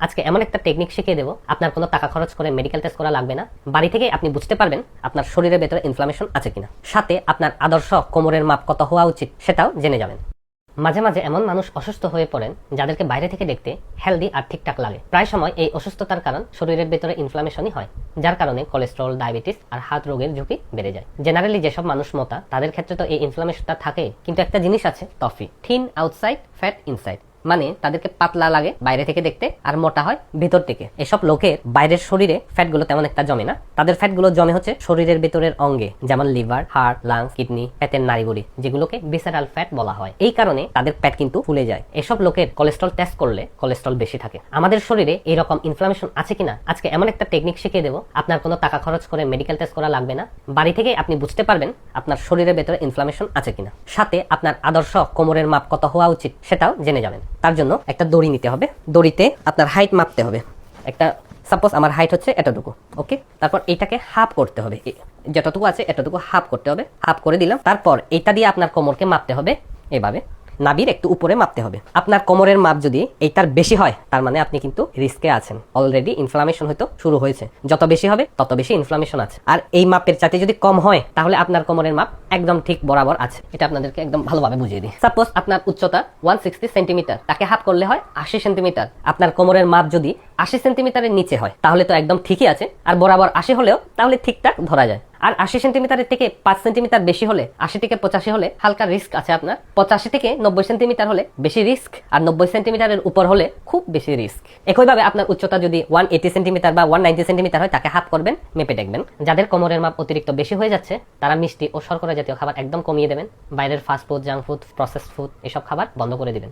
আজকে এমন একটা টেকনিক শিখিয়ে দেবো, আপনার কোনো টাকা খরচ করে মেডিকেল টেস্ট করা লাগবে না। বাড়ি থেকে আপনি বুঝতে পারবেন আপনার শরীরের ভেতরে ইনফ্লামেশন আছে কিনা। সাথে আপনার আদর্শ কোমরের মাপ কত হওয়া উচিত সেটাও জেনে যাবেন। মাঝে মাঝে এমন মানুষ অসুস্থ হয়ে পড়েন যাদেরকে বাইরে থেকে দেখতে হেলদি আর ঠিকঠাক লাগে। প্রায় সময় এই অসুস্থতার কারণ শরীরের ভেতরে ইনফ্লামেশনই হয়, যার কারণে কোলেস্টেরল, ডায়াবেটিস আর হার্ট রোগের ঝুঁকি বেড়ে যায়। জেনারেলি যেসব মানুষ মোটা তাদের ক্ষেত্রে তো এই ইনফ্লামেশনটা থাকে, কিন্তু একটা জিনিস আছে toffee, thin outside fat inside. মানে তাদেরকে পাতলা লাগে বাইরে থেকে দেখতে আর মোটা হয় ভেতর থেকে। এসব লোকের বাইরের শরীরে ফ্যাটগুলো তেমন একটা জমে না, তাদের ফ্যাটগুলো জমে হচ্ছে শরীরের ভেতরের অঙ্গে, যেমন লিভার, হার্ট, লাংস, কিডনি, পেটের নাড়িভুঁড়ি, যেগুলোকে ভিসেরাল ফ্যাট বলা হয়। এই কারণে তাদের পেট কিন্তু ফুলে যায়। এসব লোকের কোলেস্ট্রল টেস্ট করলে কোলেস্ট্রল বেশি থাকে। আমাদের শরীরে এরকম ইনফ্লামেশন আছে কিনা আজকে এমন একটা টেকনিক শিখিয়ে দেবো, আপনার কোনো টাকা খরচ করে মেডিকেল টেস্ট করা লাগবে না। বাড়ি থেকে আপনি বুঝতে পারবেন আপনার শরীরের ভেতরে ইনফ্লামেশন আছে কিনা। সাথে আপনার আদর্শ কোমরের মাপ কত হওয়া উচিত সেটাও জেনে যাবেন। তার জন্য একটা দড়ি নিতে হবে, দড়িতে আপনার হাইট মাপতে হবে। একটা সাপোজ আমার হাইট হচ্ছে এতটুকু, ওকে। তারপর এইটাকে হাফ করতে হবে, যতটুকু আছে এতটুকু হাফ করতে হবে। হাফ করে দিলাম। তারপর এইটা দিয়ে আপনার কোমরকে মাপতে হবে, এভাবে নাভির একটু উপরে মাপতে হবে। আপনার কোমরের মাপ যদি এইটার বেশি হয়, তার মানে আপনি কিন্তু রিস্কে আছেন, অলরেডি ইনফ্লামেশন হয়তো শুরু হয়েছে। যত বেশি হবে তত বেশি ইনফ্লামেশন আছে। আর এই মাপের চাইতে যদি কম হয়, তাহলে আপনার কোমরের মাপ একদম ঠিক বরাবর আছে। এটা আপনাদেরকে একদম ভালোভাবে বুঝিয়ে দিই। সাপোজ আপনার উচ্চতা 160 সেন্টিমিটার, তাকে হাফ করলে হয় 80 সেন্টিমিটার। আপনার কোমরের মাপ যদি 80 সেন্টিমিটারের নিচে হয়, তাহলে তো একদম ঠিকই আছে। আর বরাবর 80 হলেও তাহলে ঠিকঠাক ধরা যায়। আর 80 সেন্টিমিটারের থেকে 5 সেন্টিমিটার বেশি হলে, 80 থেকে 85 হলে হালকা রিস্ক আছে আপনার। 85 থেকে 90 সেন্টিমিটার হলে বেশি রিস্ক, আর 90 সেন্টিমিটারের উপর হলে খুব বেশি রিস্ক। একইভাবে আপনার উচ্চতা যদি 180 সেন্টিমিটার বা 190 সেন্টিমিটার হয়, তাকে হাফ করবেন, মেপে দেখবেন। যাদের কোমরের মাপ অতিরিক্ত বেশি হয়ে যাচ্ছে, তারা মিষ্টি ও শর্করা জাতীয় খাবার একদম কমিয়ে দেবেন। বাইরের fast food, junk food, processed food এসব খাবার বন্ধ করে দিবেন।